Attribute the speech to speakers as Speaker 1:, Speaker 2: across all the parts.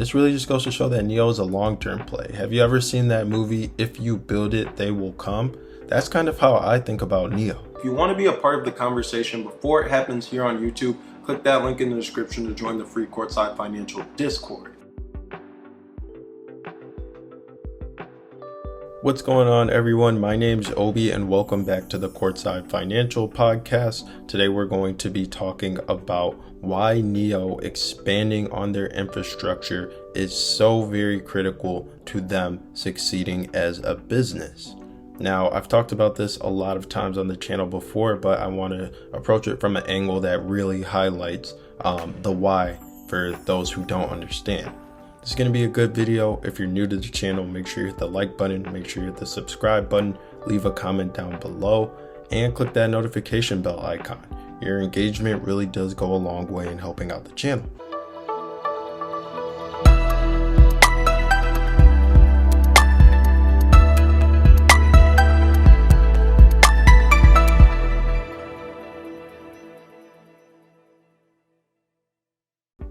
Speaker 1: This really just goes to show that NIO is a long-term play. Have you ever seen that movie, If You Build It, They Will Come? That's kind of how I think about NIO.
Speaker 2: If you want to be a part of the conversation before it happens here on YouTube, click that link in the description to join the free Courtside Financial Discord.
Speaker 1: What's going on, everyone? My name's Obi and welcome back to the Courtside Financial Podcast. Today we're going to be talking about why NIO expanding on their infrastructure is so very critical to them succeeding as a business. Now, I've talked about this a lot of times on the channel before, but I want to approach it from an angle that really highlights the why for those who don't understand. This is going to be a good video. If you're new to the channel, make sure you hit the like button, make sure you hit the subscribe button, leave a comment down below, and click that notification bell icon. Your engagement really does go a long way in helping out the channel.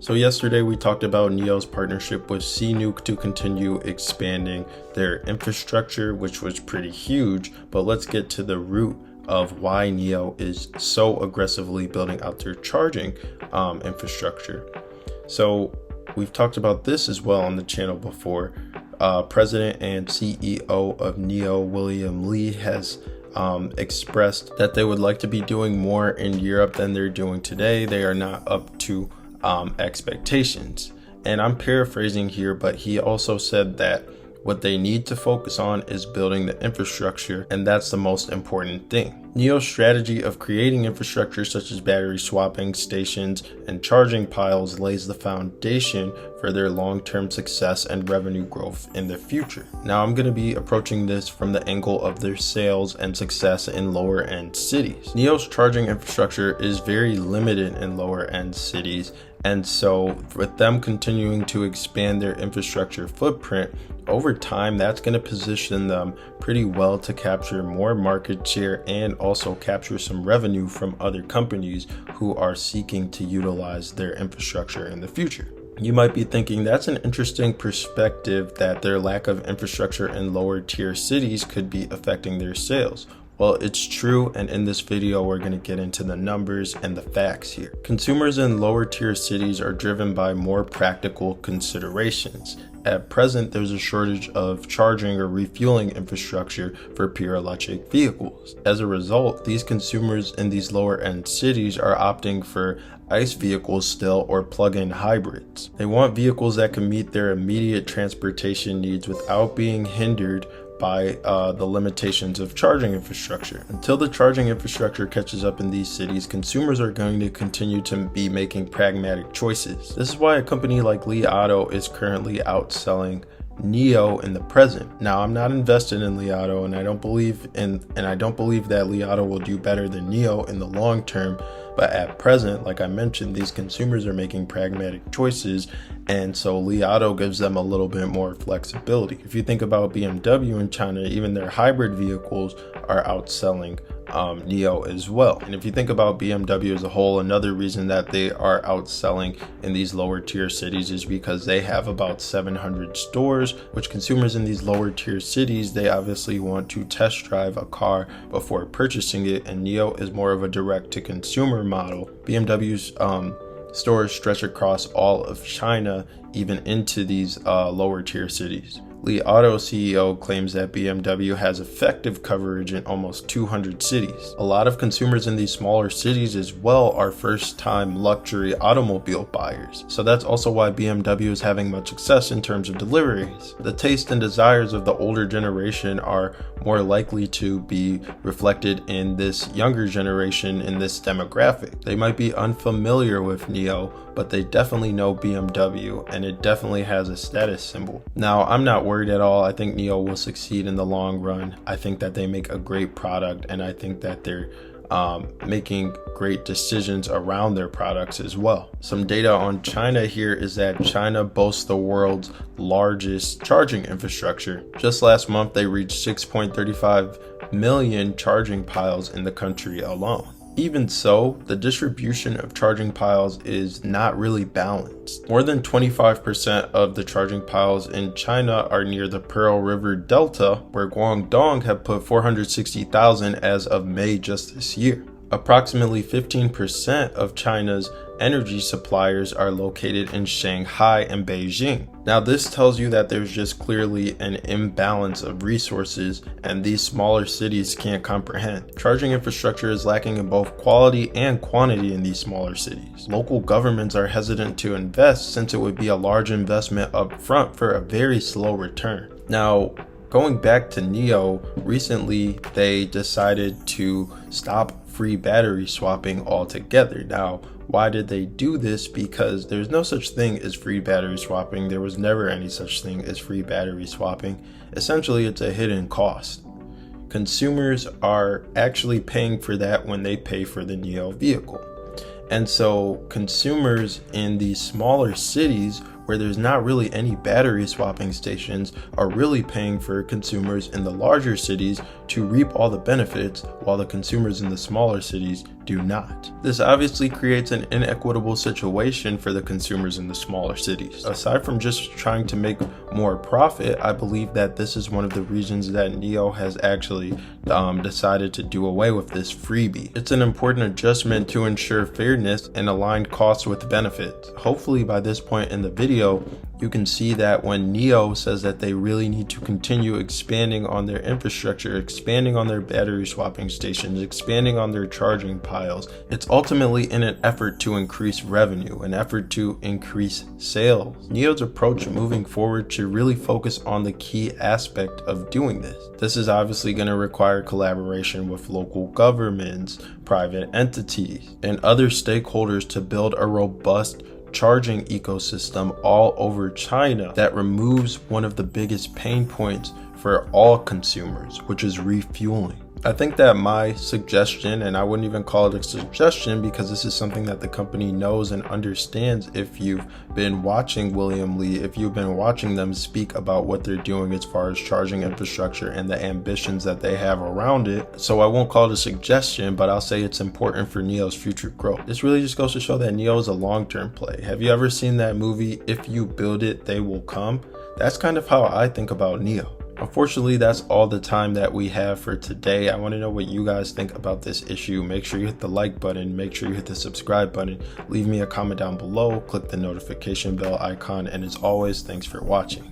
Speaker 1: So yesterday we talked about NIO's partnership with CNOOC to continue expanding their infrastructure, which was pretty huge, but let's get to the root of why NIO is so aggressively building out their charging infrastructure. So we've talked about this as well on the channel before. President and CEO of NIO, William Lee, has expressed that they would like to be doing more in Europe than they're doing today. They are not up to expectations. And I'm paraphrasing here, but he also said that what they need to focus on is building the infrastructure, and that's the most important thing. NIO's strategy of creating infrastructure such as battery swapping stations and charging piles lays the foundation for their long-term success and revenue growth in the future. Now, I'm going to be approaching this from the angle of their sales and success in lower-end cities. NIO's charging infrastructure is very limited in lower-end cities, and so with them continuing to expand their infrastructure footprint over time, that's going to position them pretty well to capture more market share and also capture some revenue from other companies who are seeking to utilize their infrastructure in the future. You might be thinking that's an interesting perspective, that their lack of infrastructure in lower tier cities could be affecting their sales. Well, it's true, and in this video we're going to get into the numbers and the facts here. Consumers in lower tier cities are driven by more practical considerations. At present, there's a shortage of charging or refueling infrastructure for pure electric vehicles. As a result, these consumers in these lower end cities are opting for ICE vehicles still, or plug-in hybrids. They want vehicles that can meet their immediate transportation needs without being hindered by the limitations of charging infrastructure. Until the charging infrastructure catches up in these cities, consumers are going to continue to be making pragmatic choices. This is why a company like Li Auto is currently outselling NIO in the present. Now, I'm not invested in Li Auto, and I don't believe that Li Auto will do better than NIO in the long term. But at present, like I mentioned, these consumers are making pragmatic choices, and so Li Auto gives them a little bit more flexibility. If you think about BMW in China, even their hybrid vehicles are outselling NIO as well. And if you think about BMW as a whole, another reason that they are outselling in these lower tier cities is because they have about 700 stores, which consumers in these lower tier cities, they obviously want to test drive a car before purchasing it, and NIO is more of a direct to consumer model. BMW's stores stretch across all of China, even into these lower tier cities. Li Auto CEO claims that BMW has effective coverage in almost 200 cities. A lot of consumers in these smaller cities as well are first-time luxury automobile buyers, so that's also why BMW is having much success in terms of deliveries. The taste and desires of the older generation are more likely to be reflected in this younger generation in this demographic. They might be unfamiliar with NIO, but they definitely know BMW, and it definitely has a status symbol. Now, I'm not worried at all. I think NIO will succeed in the long run. I think that they make a great product, and I think that they're making great decisions around their products as well. Some data on China here is that China boasts the world's largest charging infrastructure. Just last month, they reached 6.35 million charging piles in the country alone. Even so, the distribution of charging piles is not really balanced. More than 25% of the charging piles in China are near the Pearl River Delta, where Guangdong have put 460,000 as of May just this year. Approximately 15% of China's energy suppliers are located in Shanghai and Beijing. Now, this tells you that there's just clearly an imbalance of resources, and these smaller cities can't comprehend. Charging infrastructure is lacking in both quality and quantity in these smaller cities. Local governments are hesitant to invest since it would be a large investment up front for a very slow return. Now, going back to NIO, recently they decided to stop free battery swapping altogether. Now, why did they do this? Because there's no such thing as free battery swapping. There was never any such thing as free battery swapping. Essentially, it's a hidden cost. Consumers are actually paying for that when they pay for the NIO vehicle. And so consumers in these smaller cities where there's not really any battery swapping stations are really paying for consumers in the larger cities to reap all the benefits, while the consumers in the smaller cities do not. This obviously creates an inequitable situation for the consumers in the smaller cities. Aside from just trying to make more profit, I believe that this is one of the reasons that NIO has actually decided to do away with this freebie. It's an important adjustment to ensure fairness and align costs with benefits. Hopefully by this point in the video, you can see that when NIO says that they really need to continue expanding on their infrastructure, expanding on their battery swapping stations, expanding on their charging piles, it's ultimately in an effort to increase revenue, an effort to increase sales. NIO's approach moving forward should really focus on the key aspect of doing this. This is obviously going to require collaboration with local governments, private entities, and other stakeholders to build a robust charging ecosystem all over China that removes one of the biggest pain points for all consumers, which is refueling. I think that my suggestion, and I wouldn't even call it a suggestion because this is something that the company knows and understands if you've been watching William Li, if you've been watching them speak about what they're doing as far as charging infrastructure and the ambitions that they have around it. So I won't call it a suggestion, but I'll say it's important for NIO's future growth. This really just goes to show that NIO is a long-term play. Have you ever seen that movie, If You Build It, They Will Come? That's kind of how I think about NIO. Unfortunately, that's all the time that we have for today. I want to know what you guys think about this issue. Make sure you hit the like button. Make sure you hit the subscribe button. Leave me a comment down below. Click the notification bell icon. And as always, thanks for watching.